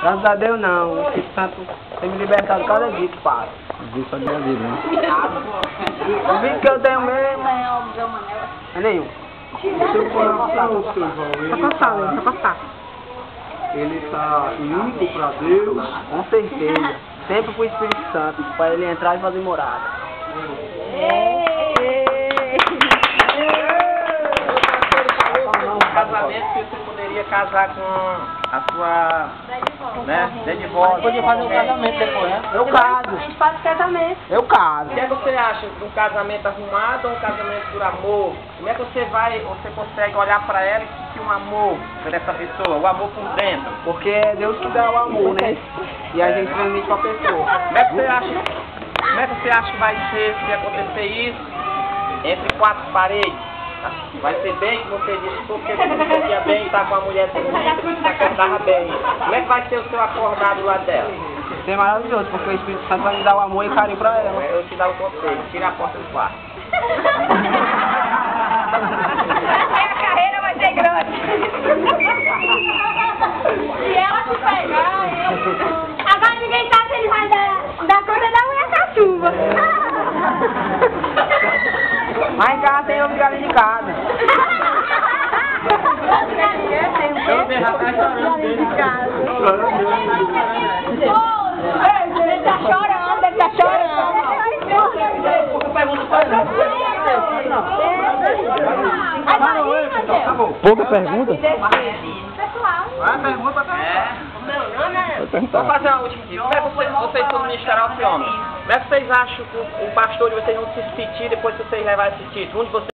Graças a Deus não. O Espírito Santo tem me libertado cada dia que passa. Viu só de vida, né? O vídeo que eu tenho mesmo é nenhum. Seu coração, seu João, Só passar. ele está único para Deus. Com certeza. Sempre pro Espírito Santo, para ele entrar e fazer morada. Casamento que você poderia casar com a sua, né, divórcio. Podia fazer um casamento depois, né? Eu A caso. gente faz casamento. Eu caso. O que é que você acha de um casamento arrumado ou um casamento por amor? Como é que você consegue olhar para ela e sentir um amor por essa pessoa, o amor por dentro? Porque é Deus que dá o amor, né? E a gente transmite pra pessoa. Como é que você acha que vai ser se acontecer isso entre quatro paredes? Vai ser bem, como você disse, porque você não sentia bem estar com a mulher bonita, você acordava bem. Como é que vai ser o seu acordar do lado dela? Isso é maravilhoso, porque o Espírito Santo vai me dar o amor e carinho pra ela. Eu te dar o conselho, tira a porta do quarto. Aí a carreira vai ser grande. Se ela te pegar, agora ninguém sabe se ele vai dar conta da mulher da chuva. Mas em casa tem outro galinho de casa. Ele tá chorando, ele tá chorando. Pouca pergunta? Vai, pergunta pra Vamos fazer uma última dica. Como é que vocês estão ministrar esse homem? Como é que vocês acham que o pastor de vocês vão se sentir depois que vocês levarem esse título? Um de vocês